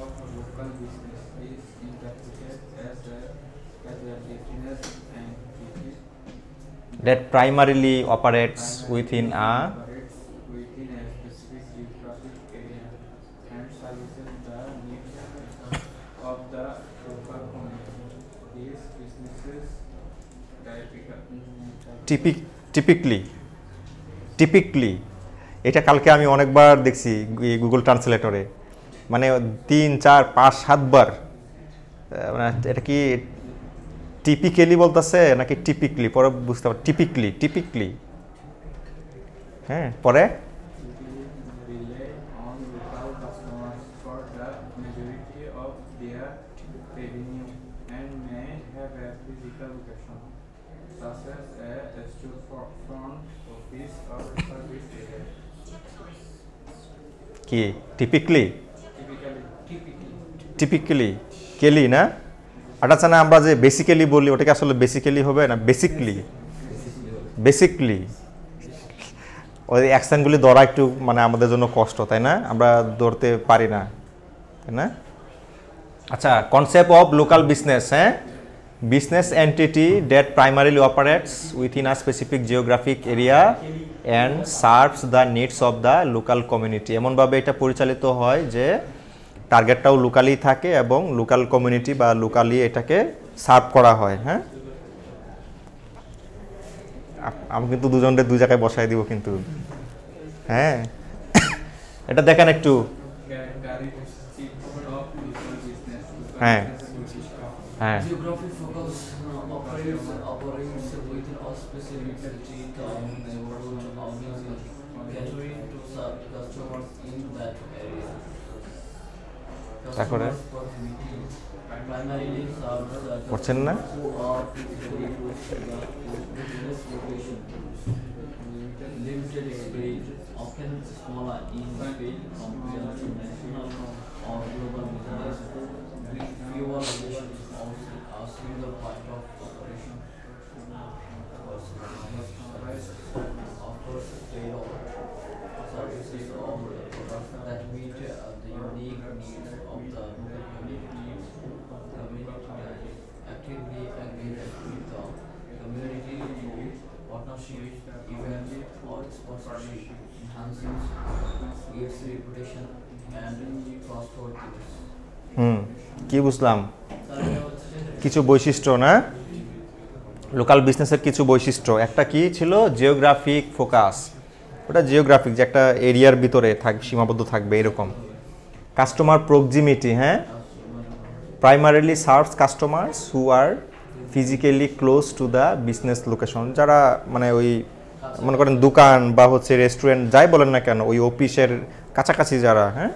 of a local business is interpreted as a business entity that primarily operates within a operates within a specific geographic area and services the needs of the local community. These businesses typically এটা কালকে আমি অনেকবার দেখছি Google ট্রান্সলেটরে, মানে 3 4 5 7 বার, মানে এটা কি typically বলতেছে নাকি টিপিক্যালি, পরে বুঝতে পার। টিপিক্যালি হ্যাঁ, পরে rely on local customers for the majority of their revenue and may have a physical location, such as a storefront, office, or service area. কি টিপিক্যালি কেলি না, আচ্ছা না, আমরা যে বেসিক্যালি বলি ওটাকে আসলে বেসিক্যালি হবে না বেসিকলি ওই অ্যাকসেন্টগুলি ধরা একটু মানে আমাদের জন্য কষ্ট, তাই না? আমরা ধরতে পারি না, তাই না? আচ্ছা, কনসেপ্ট অফ লোকাল বিজনেস, হ্যাঁ, business entity that primarily operates within a specific geographic area and serves the needs of the local community. এমনভাবে এটা পরিচালিত হয় যে টার্গেটটাও লোকালি থাকে এবং লোকাল কমিউনিটি বা লোকালি এটাকে সার্ভ করা হয়। হ্যাঁ, আমি কিন্তু দুজনের দুই জায়গায় বসাই দিব কিন্তু। হ্যাঁ, এটা দেখেন একটু। হ্যাঁ হ্যাঁ, Geographic focus operates within a specific town, neighborhood, or museum, catering to serve customers in that area. তারপরে Customers proximity primarily serves করছেন না? customers who are physically close to the business location. Limited scale, often smaller in scale compared to national or global business, with fewer locations or a single point of operation. Offers tailored services or products that meet the unique needs of the local community. Actively engage with the community through partnership, events, or sponsorship, enhancing its reputation and trustworthiness. কি বুঝলাম? কিছু বৈশিষ্ট্য না, local বিজনেসের কিছু বৈশিষ্ট্য। একটা কি ছিল? Geographic focus. ওটা জিওগ্রাফিক, যে একটা এরিয়ার ভিতরে সীমাবদ্ধ থাকবে এরকম। কাস্টমার প্রক্সিমিটি, হ্যাঁ, primarily serves customers who are physically close to the business location, যারা মানে ওই মনে করেন দোকান বা হচ্ছে রেস্টুরেন্ট যাই বলেন না কেন, ওই অফিসের কাছাকাছি যারা। হ্যাঁ,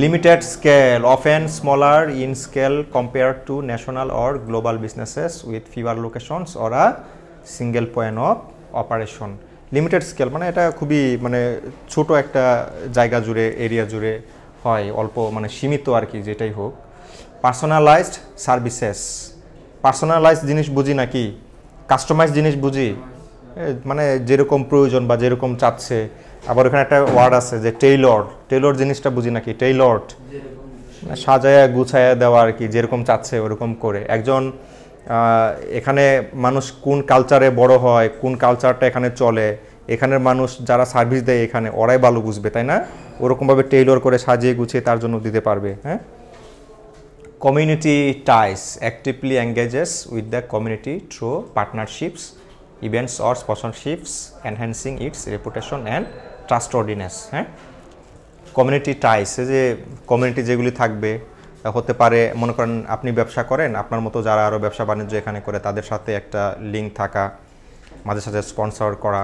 limited scale, often smaller in scale compared to national or global businesses with fewer locations or a single point of operation. Limited scale মানে এটা খুবই মানে ছোট একটা জায়গা জুড়ে, এরিয়া জুড়ে হয়, অল্প মানে সীমিত আর কি, যেটাই হোক। পার্সোনালাইজড সার্ভিসেস, পার্সোনালাইজড জিনিস বুঝি নাকি কাস্টমাইজ জিনিস বুঝি? মানে যেরকম প্রয়োজন বা যেরকম চাচ্ছে। আবার ওখানে একটা ওয়ার্ড আছে যে টেইলর জিনিসটা বুঝি নাকি? টেইলর্ড সাজায়া গুছায়া দেওয়া আর কি, যেরকম চাচ্ছে ওরকম করে। একজন এখানে মানুষ কোন কালচারে বড় হয়, কোন কালচারটা এখানে চলে, এখানের মানুষ যারা সার্ভিস দেয় এখানে ওরাই ভালো বুঝবে, তাই না? ওরকমভাবে টেইলর করে সাজিয়ে গুছিয়ে তার জন্য দিতে পারবে। হ্যাঁ, community ties actively engages with the community through partnerships, events or sponsorships, enhancing its reputation and trustworthiness. হ্যাঁ, কমিউনিটি টাইস, যে কমিউনিটি যেগুলি থাকবে, হতে পারে মনে করেন আপনি ব্যবসা করেন, আপনার মতো যারা আরও ব্যবসা বাণিজ্য এখানে করে তাদের সাথে একটা লিঙ্ক থাকা, মাঝে সাথে স্পন্সর করা,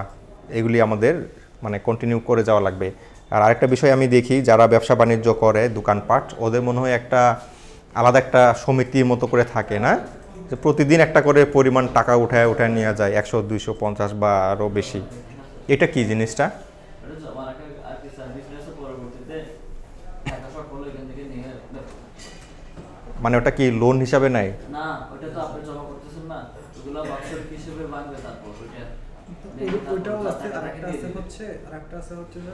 এগুলি আমাদের মানে কন্টিনিউ করে যাওয়া লাগবে। আর আরেকটা বিষয় আমি দেখি, যারা ব্যবসা বাণিজ্য করে দোকানপাট, ওদের মনে হয় একটা আলাদা একটা সমিতির মতো করে থাকে না, যে প্রতিদিন একটা করে পরিমাণ টাকা উঠায় নিয়ে যায়, 100 250 বা আরও বেশি। এটা কি জিনিসটা? মানে ওটা কি লোন হিসাবে নেয়? না, ওটা তো আপনি জমা করতেছেন না, ওগুলো বাৎসরিক হিসেবে ভাঙবে, তারপর ওটাও আছে। আরেকটা আছে হচ্ছে যে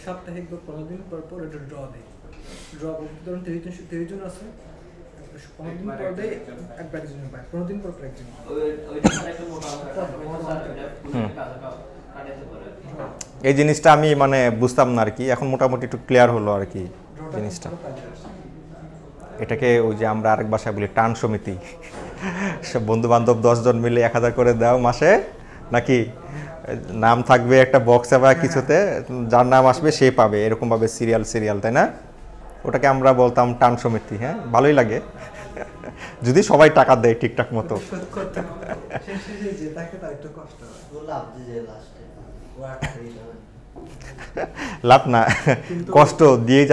সাপ্তাহিক বা 15 দিন পর পর এটা ড্র দেয়। ড্রপ ধরুন 23 জন আছে 15 দিন পর দেয় একবার একজন পায় 15 দিন পর একজন ওইটা মানে একটা মোটা কাটাতে পারে। এই জিনিসটা আমি মানে বুঝতাম না আর কি, এখন মোটামুটি একটু ক্লিয়ার হলো আর কি জিনিসটা। এটাকে ওই যে আমরা আরেক ভাষায় বলি টান সমিতি, সব বন্ধু বান্ধব 10 জন মিলে 1000 করে দাও মাসে, নাকি নাম থাকবে একটা বক্সে বা কিছুতে, যার নাম আসবে সে পাবে, এরকমভাবে সিরিয়াল, তাই না? ওটাকে আমরা বলতাম টান সমিতি। হ্যাঁ, ভালোই লাগে যদি সবাই টাকা দেয় ঠিকঠাক মতো। শেষে যে তাকে তার একটু কষ্ট হয় লাভ যে লাস্টে লাভ না, কষ্ট দিয়ে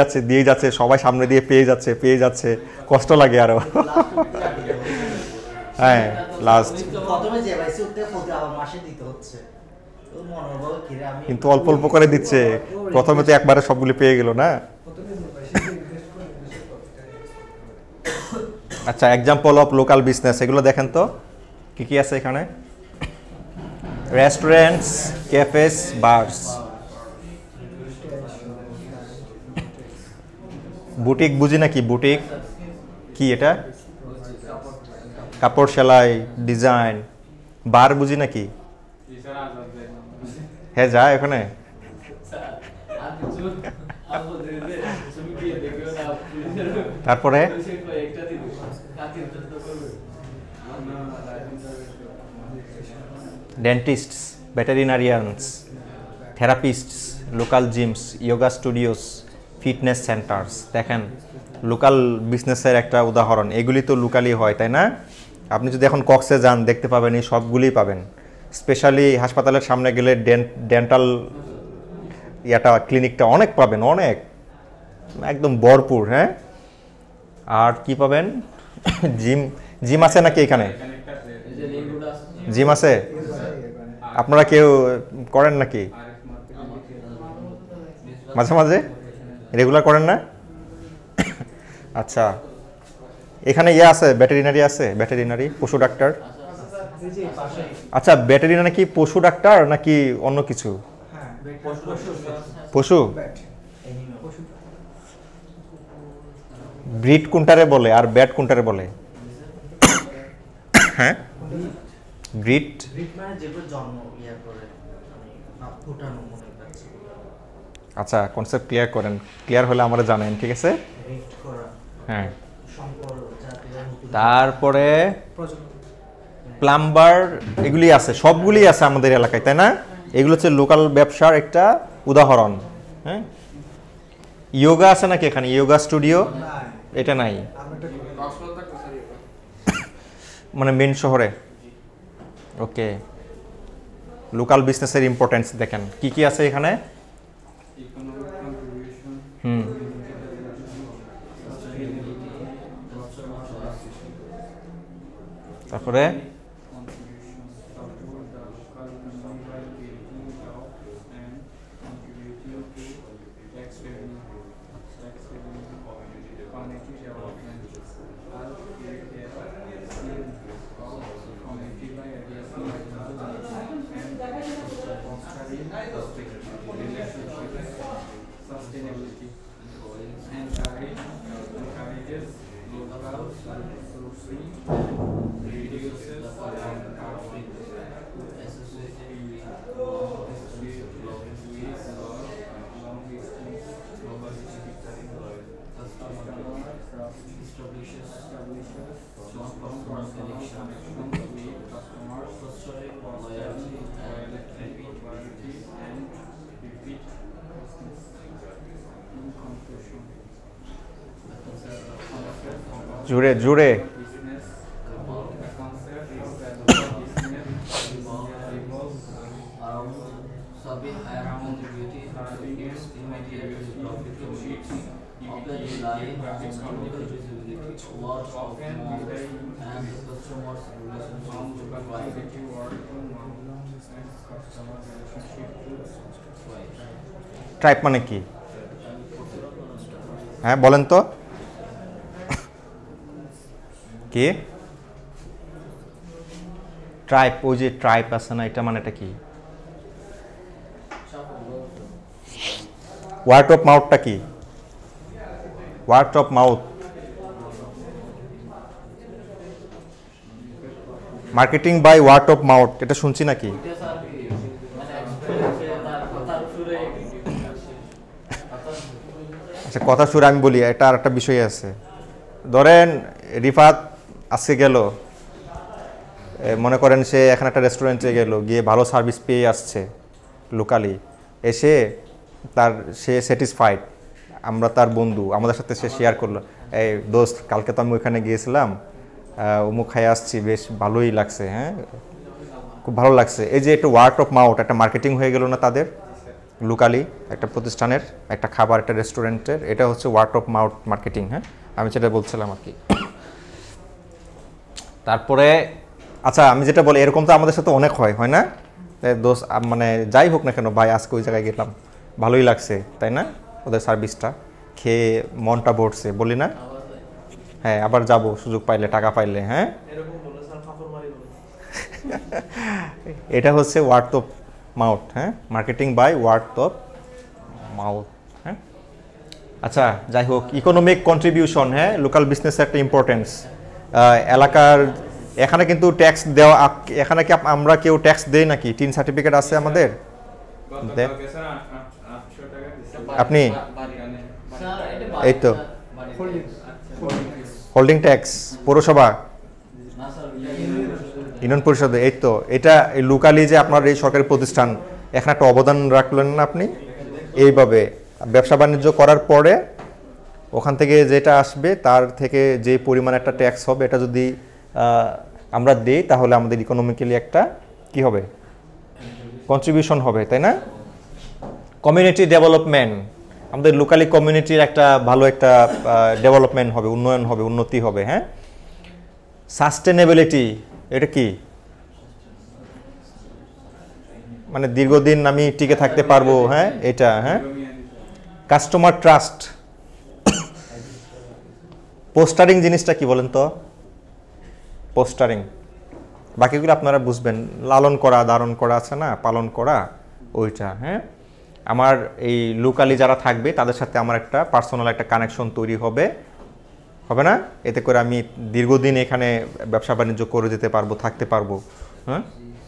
যাচ্ছে, সবাই সামনে দিয়ে পেয়ে যাচ্ছে, কষ্ট লাগে আরো। হ্যাঁ, লাস্ট প্রথমে যে ভাইসি উঠতে প্রতি আবার মাসে দিতে হচ্ছে, তো মনোবল কিরে আমি কিন্তু অল্প অল্প করে দিচ্ছে, প্রথমে তো একবারে সবগুলি পেয়ে গেল না। আচ্ছা, এক্সাম্পল অফ লোকাল বিজনেস এগুলো দেখেন তো কি কি আছে এখানে। Restaurants, ক্যাফেস, burst. বুটিক বুঝি নাকি? বুটিক কি এটা? কাপড় সেলাই, ডিজাইন। বার বুঝি নাকি? হ্যাঁ, যায় ওখানে। তারপরে dentists, veterinarians, therapists, local gyms, yoga studios, fitness centres. দেখেন লোকাল বিজনেসের একটা উদাহরণ, এগুলি তো লোকালি হয়, তাই না? আপনি যদি এখন কক্সে যান দেখতে পাবেন এই সবগুলিই পাবেন। স্পেশালি হাসপাতালের সামনে গেলে ডেন্টাল ইয়াটা ক্লিনিকটা অনেক পাবেন, অনেক একদম ভরপুর। হ্যাঁ, আর কি পাবেন? জিম আছে নাকি এখানে? জিম আছে? আপনারা কেউ করেন নাকি মাঝে মাঝে? রেগুলার করেন না? আচ্ছা, এখানে ইয়ে আছে, ভেটেরিনারি আছে, ভেটেরিনারি পশু ডাক্তার। আচ্ছা, ভেটেরিনারি কি পশু ডাক্তার নাকি অন্য কিছু? পশু ব্রিড কোনটারে বলে আর ব্যাট কোনটারে বলে? হ্যাঁ, ব্রিড মানে যেগুলো জন্ম ইয়া করে না ফুটানো মনে করছে। আচ্ছা, কনসেপ্ট ক্লিয়ার করেন, ক্লিয়ার হলে আমরা জানেন, ঠিক আছে? রিট করা হ্যাঁ, সম্পর্ক জাতীয় নতুন তারপরে প্লাম্বার, এগুলি আছে, সবগুলি আছে আমাদের এলাকায়, তাই না? এগুলো হচ্ছে লোকাল ব্যবসার একটা উদাহরণ। হ্যাঁ, ইয়োগা আছে নাকি এখানে? ইয়োগা স্টুডিও এটা নাই, মানে মেন শহরে। ওকে, লোকাল বিজনেসের ইম্পর্টেন্স দেখেন কি কি আছে এখানে। তারপরে sustainability and encourages local sourcing, reduces carbon জুড়ে জুড়ে ট্রাইব মানে কি? হ্যাঁ, বলেন তো কি ট্রাইব? ওই যে ট্রাইব আছে না, এটা মানে এটা কি? ওয়ার্ড অফ মাউথটা কি? Word of mouth, marketing by word of mouth, এটা শুনছি নাকি? এটা স্যার কি মানে এক্সপেরিয়েন্সে তার কথার সুরে আচ্ছা কথা শুরু আমি বলি, এটা আর একটা বিষয় আছে। ধরেন রিফাত আজকে গেল, মনে করেন সে এখানে একটা রেস্টুরেন্টে গেল, গিয়ে ভালো সার্ভিস পেয়ে আসছে লোকালি, এসে সে স্যাটিসফাইড, আমরা তার বন্ধু, আমাদের সাথে সে শেয়ার করলো, এই দোস্ত কালকে তো আমি ওইখানে গিয়েছিলাম, অমুক খাই আসছি, বেশ ভালোই লাগছে, হ্যাঁ খুব ভালো লাগছে। এই যে একটা ওয়ার্ড অফ মাউথ, একটা মার্কেটিং হয়ে গেল না তাদের লোকালি, একটা প্রতিষ্ঠানের, একটা খাবার, একটা রেস্টুরেন্টের, এটা হচ্ছে ওয়ার্ড অফ মাউথ মার্কেটিং। হ্যাঁ আমি যেটা বলছিলাম আর কি। তারপরে আচ্ছা আমি যেটা বলি, এরকম তো আমাদের সাথে অনেক হয় না? দোষ মানে যাই হোক না কেন, ভাই আজকে ওই জায়গায় গেলাম, ভালোই লাগছে, তাই না? ওদের সার্ভিসটা খেয়ে মনটা ভরছে, বলি না? হ্যাঁ আবার যাব সুযোগ পাইলে, টাকা পাইলে। হ্যাঁ এটা হচ্ছে ওয়ার্ড অফ মাউথ। হ্যাঁ marketing by word of mouth. হ্যাঁ আচ্ছা যাই হোক, ইকোনমিক কন্ট্রিবিউশন, হ্যাঁ লোকাল বিজনেসের একটা ইম্পর্টেন্স। এলাকার এখানে কিন্তু ট্যাক্স দেওয়া, এখানে কি আমরা কেউ ট্যাক্স দেই নাকি? টিন সার্টিফিকেট আছে আমাদের? আপনি এই তো হোল্ডিং ট্যাক্স পৌরসভা, ইউনিয়ন পরিষদে, এই তো এটা লোকালি যে আপনার এই সরকারি প্রতিষ্ঠান, এখানে একটা অবদান রাখলেন না আপনি। এইভাবে ব্যবসা বাণিজ্য করার পরে ওখান থেকে যেটা আসবে তার থেকে যে পরিমাণ একটা ট্যাক্স হবে, এটা যদি আমরা দিই তাহলে আমাদের ইকোনমিক্যালি একটা কি হবে, কন্ট্রিবিউশন হবে, তাই না? কমিউনিটি ডেভেলপমেন্ট, আমাদের লোকালি কমিউনিটির একটা ভালো একটা ডেভেলপমেন্ট হবে, উন্নয়ন হবে, উন্নতি হবে। হ্যাঁ সাস্টেনেবিলিটি, এটা কি মানে দীর্ঘদিন আমি টিকে থাকতে পারবো, হ্যাঁ এটা। হ্যাঁ কাস্টমার ট্রাস্ট, পোস্টারিং জিনিসটা কি বলেন তো? পোস্টারিং, বাকিগুলো আপনারা বুঝবেন, লালন করা, ধারণ করা আছে না, পালন করা, ওইটা। হ্যাঁ আমার এই লোকালি যারা থাকবে তাদের সাথে আমার একটা পার্সোনাল একটা কানেকশন তৈরি হবে না? এতে করে আমি দীর্ঘদিন এখানে ব্যবসা বাণিজ্য করে যেতে পারবো, থাকতে পারবো। হ্যাঁ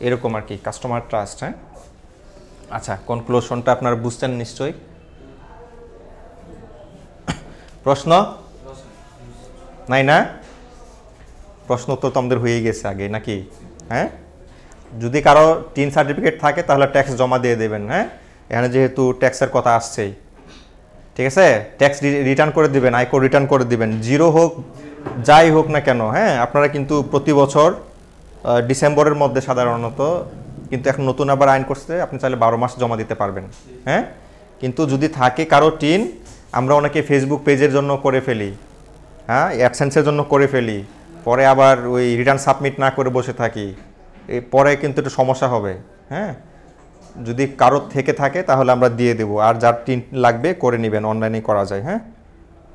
এরকম আর কি কাস্টমার ট্রাস্ট। হ্যাঁ আচ্ছা কনক্লুশনটা আপনারা বুঝছেন নিশ্চয়ই। প্রশ্ন নাই না? প্রশ্ন উত্তর তো আমাদের হয়ে গেছে আগে নাকি? হ্যাঁ যদি কারো টিন সার্টিফিকেট থাকে তাহলে ট্যাক্স জমা দিয়ে দেবেন। হ্যাঁ এখানে যেহেতু ট্যাক্সের কথা আসছেই, ঠিক আছে, ট্যাক্স রিটার্ন করে দিবেন, আয়কর রিটার্ন করে দিবেন, জিরো হোক যাই হোক না কেন। হ্যাঁ আপনারা কিন্তু প্রতি বছর ডিসেম্বরের মধ্যে সাধারণত, কিন্তু এখন নতুন আবার আইন করছে, আপনি চাইলে 12 মাস জমা দিতে পারবেন। হ্যাঁ কিন্তু যদি থাকে কারো টিন, আমরা অনেকে ফেসবুক পেজের জন্য করে ফেলি, হ্যাঁ অ্যাডসেন্সের জন্য করে ফেলি, পরে আবার ওই রিটার্ন সাবমিট না করে বসে থাকি, পরে কিন্তু একটু সমস্যা হবে। হ্যাঁ যদি কারো থেকে থাকে তাহলে আমরা দিয়ে দেবো, আর যার টিন লাগবে করে নেবেন, অনলাইনে করা যায়। হ্যাঁ